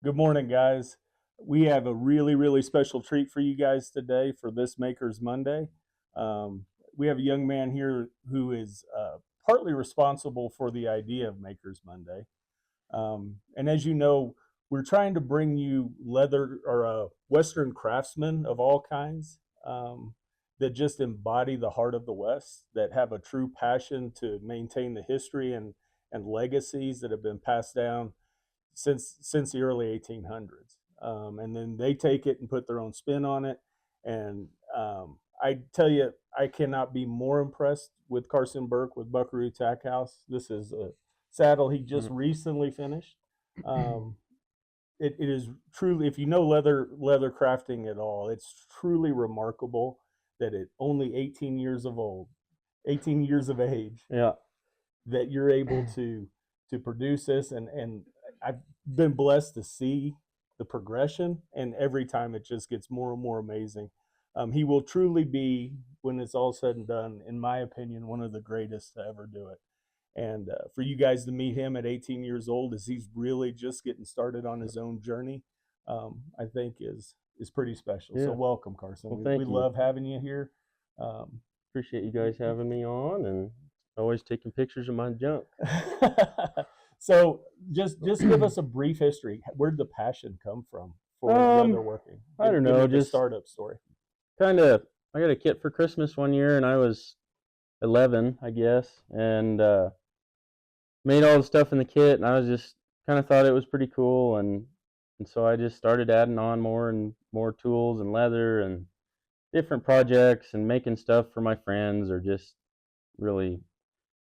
Good morning, guys. We have a really special treat for you guys today for this Makers Monday. We have a young man here who is partly responsible for the idea of Makers Monday. And as you know, we're trying to bring you leather or Western craftsmen of all kinds that just embody the heart of the West, that have a true passion to maintain the history and legacies that have been passed down since the early 1800s. And then they take it and put their own spin on it. And I tell you, I cannot be more impressed with Carson Burke with Buckaroo Tack House. This is a saddle he just recently finished. Um, it is truly, if you know leather crafting at all, it's truly remarkable that at only 18 years of old, 18 years of age, Yeah. that you're able to produce this, and I've been blessed to see the progression, and every time it just gets more and more amazing. He will truly be, when it's all said and done, in my opinion, one of the greatest to ever do it. And for you guys to meet him at 18 years old, as he's really just getting started on his own journey, I think is pretty special. Yeah. So welcome, Carson. Well, we thank we you. love having you here. Um, Appreciate you guys having me on and always taking pictures of my junk. So just give us a brief history. Where did the passion come from for leather working? I don't Give know, me the just startup story. kind of. I got a kit for Christmas one year, and I was 11, I guess, and made all the stuff in the kit, and I was just kind of thought it was pretty cool, and so I just started adding on more and more tools and leather and different projects and making stuff for my friends or just really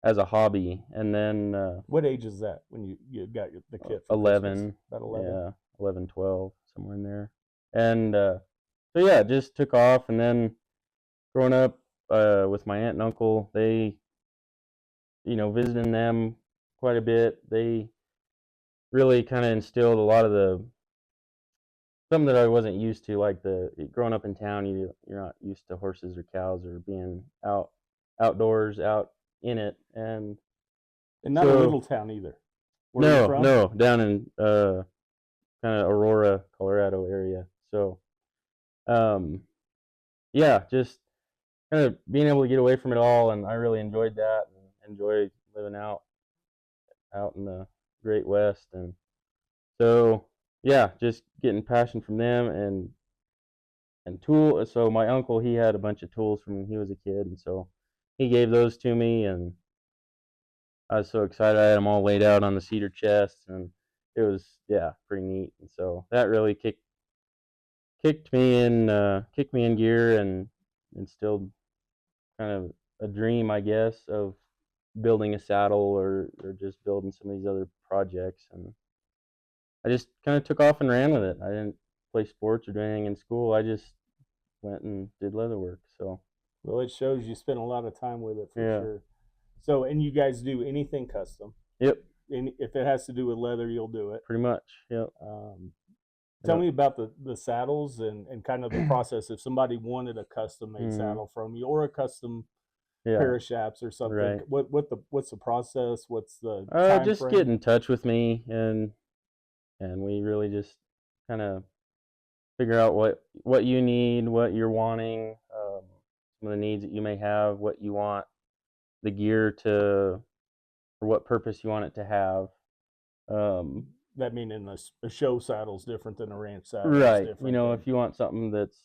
as a hobby. And then What age is that when you got the kit for 11. Christmas? About 11. Yeah, 11, 12, somewhere in there. And so yeah, it just took off. And then growing up with my aunt and uncle, they, visiting them quite a bit, they really kind of instilled a lot of the something that I wasn't used to, like the growing up in town. You're not used to horses or cows or being outdoors, out in it. And not a so little town either. Where are you from? no, down in kind of Aurora, Colorado area. So, yeah, just kind of being able to get away from it all, and I really enjoyed that and enjoyed living out in the Great West. And so, yeah, just getting passion from them and tool. So my uncle, he had a bunch of tools from when he was a kid, and so he gave those to me, and I was so excited. I had them all laid out on the cedar chest, and it was, yeah, pretty neat. And so that really kicked me in gear and instilled kind of a dream, I guess, of building a saddle or just building some of these other projects. And I just kind of took off and ran with it. I didn't play sports or do anything in school. I just went and did leather work. So Well, it shows you spent a lot of time with it for yeah. sure. So, and you guys do anything custom? Yep. And if it has to do with leather, you'll do it. Pretty much. Yep. Tell me about the saddles and kind of the process. If somebody wanted a custom made saddle from you or a custom pair of chaps or something, right. what's the process? What's the time just frame? Get in touch with me, and we really just kind of figure out what you need, what you're wanting, some of the needs that you may have, what you want the gear to, for what purpose you want it to have. That meaning a show saddle's different than a ranch saddle, right? If you want something that's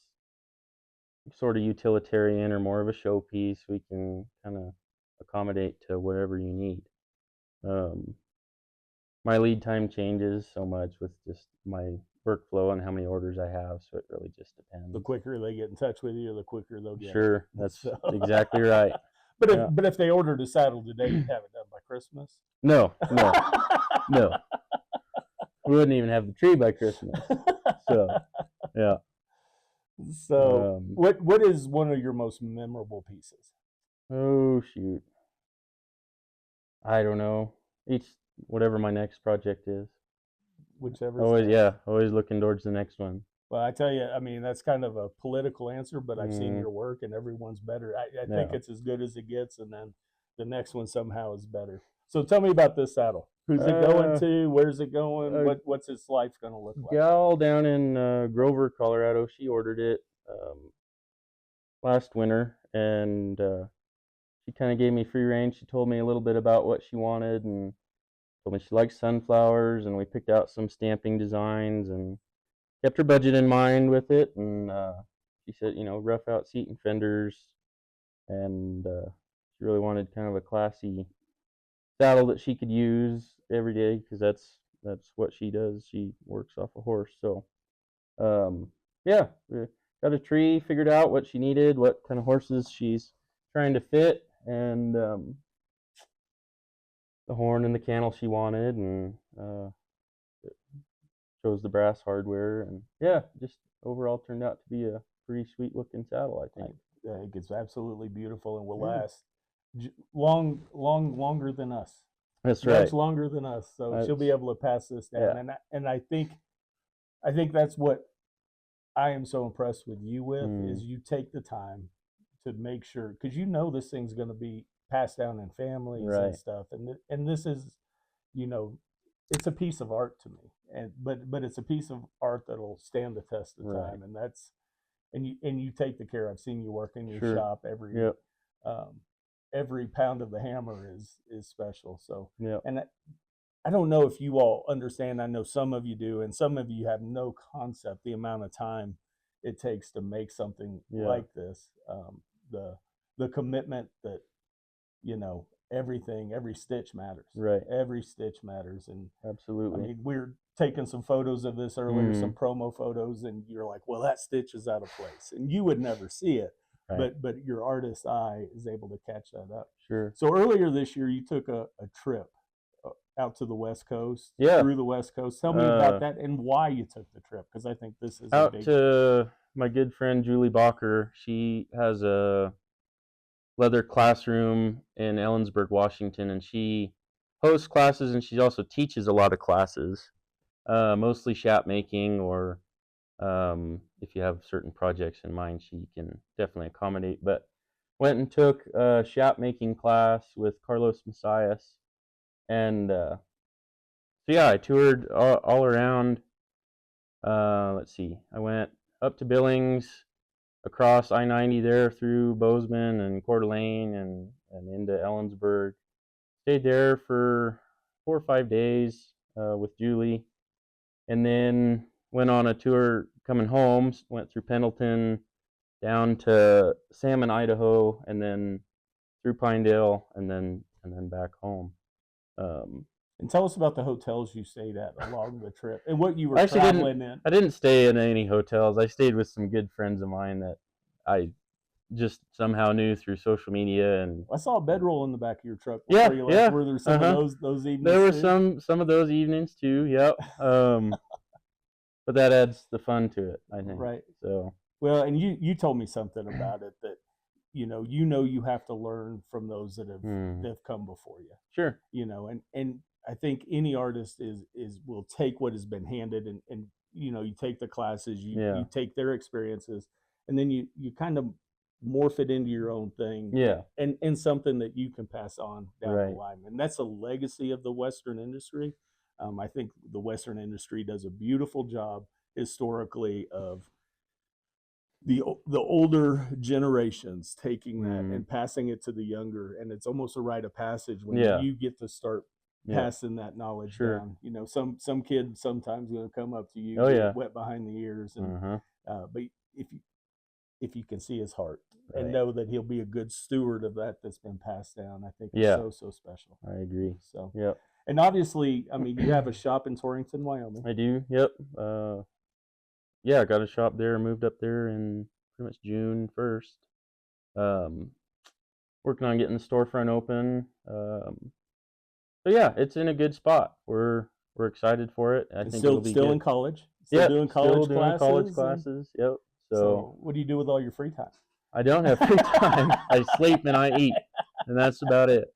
sort of utilitarian or more of a showpiece, we can kind of accommodate to whatever you need. My lead time changes so much with just my workflow and how many orders I have, so it really just depends. The quicker they get in touch with you, the quicker they'll get sure it. That's exactly right. But if they ordered a saddle today, you'd have it done by Christmas? No. We wouldn't even have the tree by Christmas. So yeah. So what is one of your most memorable pieces? Oh shoot, I don't know. Whatever my next project is. Whichever. Always looking towards the next one. Well, I tell you, I mean, that's kind of a political answer, but I've seen your work, and everyone's better. I think it's as good as it gets, and then the next one somehow is better. So tell me about this saddle. Who's it going Uh, to? Where's it going? a What's its life going to look like? gal down in Grover, Colorado, she ordered it last winter, and she kind of gave me free range. She told me a little bit about what she wanted, and told me she likes sunflowers, and we picked out some stamping designs and kept her budget in mind with it. And she said, rough out seat and fenders, and she really wanted kind of a classy saddle that she could use every day, because that's what she does. She works off a horse. So yeah, we got a tree, figured out what she needed, what kind of horses she's trying to fit, and the horn and the cantle she wanted, and chose the brass hardware, and yeah, just overall turned out to be a pretty sweet looking saddle, I think. I think it's absolutely beautiful and will Yeah. last longer than us. That's right. Much longer than us. So she'll be That's- able to pass this down. yeah. And I think that's what I am so impressed with you with is you take the time to make sure, because this thing's going to be passed down in families and Right. stuff, and this is, it's a piece of art to me, and but it's a piece of art that'll stand the test of Right. time, and that's and you take the care. I've seen you work in your Sure. shop. Yep. Every pound of the hammer is special. So Yep. and I don't know if you all understand. I know some of you do, and some of you have no concept the amount of time it takes to make something Yeah. like this. The commitment that everything, every stitch matters. Right. Every stitch matters, and Absolutely. I mean, we're taking some photos of this earlier, some promo photos, and you're like, well, that stitch is out of place, and you would never see it, Right. but your artist's eye is able to catch that up. Sure. So earlier this year, you took a trip out to the West Coast, Yeah. through the West Coast. Tell me about that and why you took the trip, because I think this is a Out big. to my good friend Julie Bacher. She has a leather classroom in Ellensburg, Washington, and she hosts classes, and she also teaches a lot of classes, mostly shap making, or if you have certain projects in mind, she can definitely accommodate. But went and took a shap making class with Carlos Messias, and so yeah, I toured all around. Let's see, I went up to Billings, across I-90 there through Bozeman and Coeur d'Alene, and into Ellensburg. Stayed there for 4 or 5 days with Julie, and then went on a tour coming home. Went through Pendleton, down to Salmon, Idaho, and then through Pinedale, and then back home. And tell us about the hotels you stayed at along the trip and what you were I actually traveling in. I didn't stay in any hotels. I stayed with some good friends of mine that I just somehow knew through social media. And I saw a bedroll in the back of your truck Yeah, before you left. yeah. Were there some of those evenings? There were too? some of those evenings too. Yep. But that adds the fun to it, I think. Right. So Well, and you told me something about it that you have to learn from those that have come before you. sure. And I think any artist will take what has been handed, and you take the classes, Yeah. you take their experiences, and then you kind of morph it into your own thing. Yeah. And something that you can pass on down Right. the line. And that's a legacy of the Western industry. I think the Western industry does a beautiful job historically of the older generations taking that and passing it to the younger, and it's almost a rite of passage when Yeah. you get to start Yeah. passing that knowledge Sure. down. Some kid sometimes going to come up to you, Oh, get yeah. wet behind the ears, and but if you can see his heart and Right. know that he'll be a good steward of that's been passed down, I think it's Yeah. so special. I agree. So Yep. and obviously, I mean, you have a shop in Torrington, Wyoming. I do. Yep. Yeah, I got a shop there. Moved up there in pretty much June 1st. Working on getting the storefront open. So yeah, it's in a good spot. We're excited for it. I And think still it'll be still good. in college. Yeah, Doing college classes. Yep. So what do you do with all your free time? I don't have free time. I sleep and I eat, and that's about it.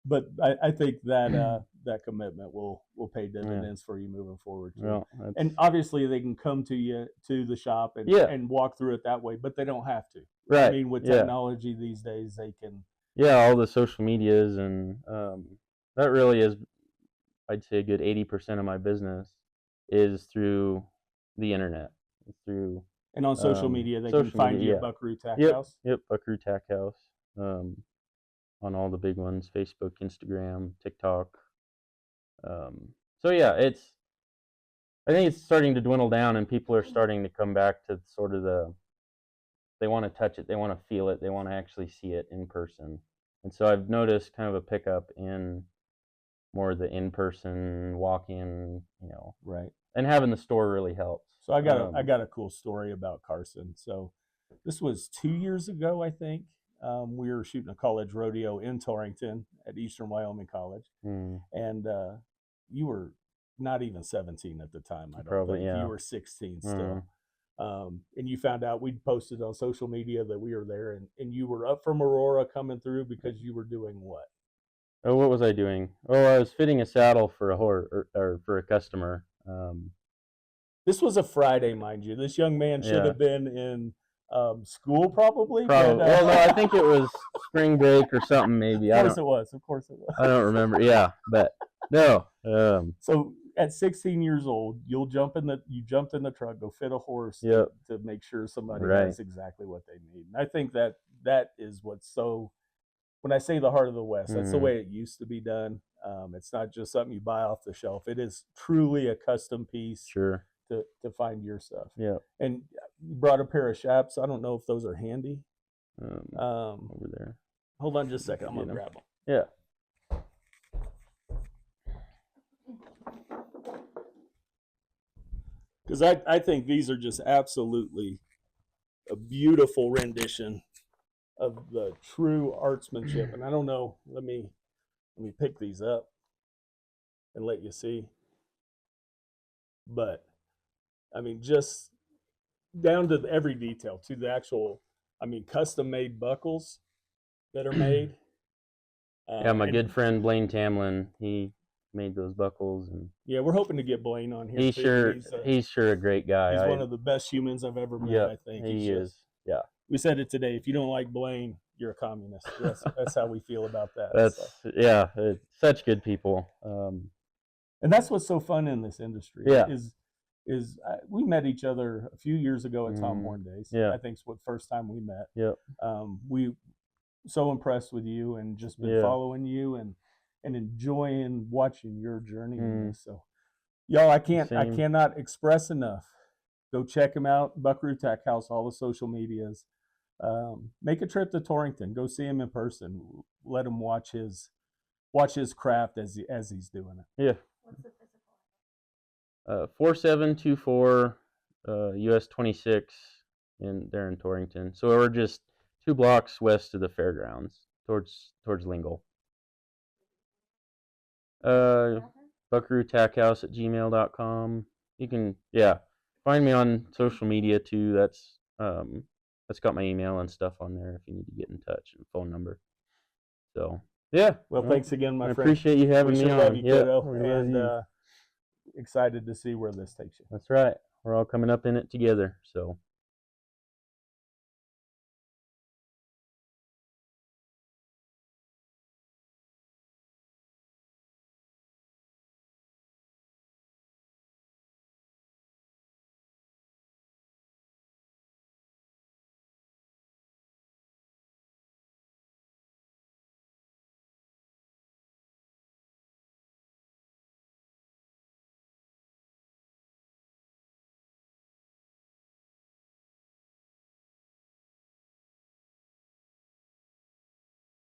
But I think that that commitment will pay dividends for you moving forward too. Well, And obviously they can come to you to the shop and walk through it that way, but they don't have to. right. I mean, with technology these days, they can. Yeah, all the social medias and that really is, I'd say, a good 80% of my business is through the internet, through And on social media, they can social find you media. at Buckaroo Tack Yeah. House. Yep. Buckaroo Tack House. On all the big ones: Facebook, Instagram, TikTok. So yeah, I think it's starting to dwindle down, and people are starting to come back to sort of they want to touch it, they want to feel it, they want to actually see it in person. And so I've noticed kind of a pickup in more of the in-person walk-in, Right. and having the store really helps. So I got a cool story about Carson. So this was 2 years ago, I think. We were shooting a college rodeo in Torrington at Eastern Wyoming College, and you were not even 17 at the time. I don't Probably, think yeah. you were 16 still. And you found out, we'd posted on social media that we were there, and you were up from Aurora coming through because you were doing what? Oh, what was I doing? Oh, I was fitting a saddle for a horse, or for a customer. This was a Friday, mind you. This young man should Yeah. have been in school, probably. Probably. But, Well, no, I think it was spring break or something, maybe. Of course it was. I don't remember. Yeah, but no. So at 16 years old, you jumped in the truck, go fit a horse Yep. to make sure somebody Right. has exactly what they need. And I think that is what's so. When I say the heart of the West, that's the way it used to be done. It's not just something you buy off the shelf. It is truly a custom piece. Sure. To find your stuff. Yeah. And you brought a pair of chaps. I don't know if those are handy. Over there. Hold on just a second. I'm going to grab them. Yeah. Because I think these are just absolutely a beautiful rendition of the true artsmanship. And I don't know, let me pick these up and let you see. But I mean, just down to every detail, to the actual, custom made buckles that are made. Yeah, my good friend Blaine Tamlin, he made those buckles, and yeah, we're hoping to get Blaine on here. He's sure a great guy. He's one of the best humans I've ever met. I think he is. Yeah. We said it today. If you don't like Blaine, you're a communist. That's how we feel about that. Yeah, it's such good people. And that's what's so fun in this industry. Yeah. We met each other a few years ago at Tom Horn Days. Yeah. I think it's the first time we met. Yep. We so impressed with you and just been following you and enjoying watching your journey in this. So, y'all, I cannot express enough. Go check him out, Buckaroo Tack House, all the social medias. Make a trip to Torrington. Go see him in person. Let him watch his craft as he's doing it. Yeah. 4724 US 26 there in Torrington. So we're just 2 blocks west of the fairgrounds, towards Lingle. Buckaroo Tack House at gmail.com. You can find me on social media too. That's got my email and stuff on there if you need to get in touch, and phone number. So yeah. Well, thanks again, my friend. I appreciate you having me on. And excited to see where this takes you. That's right. We're all coming up in it together. So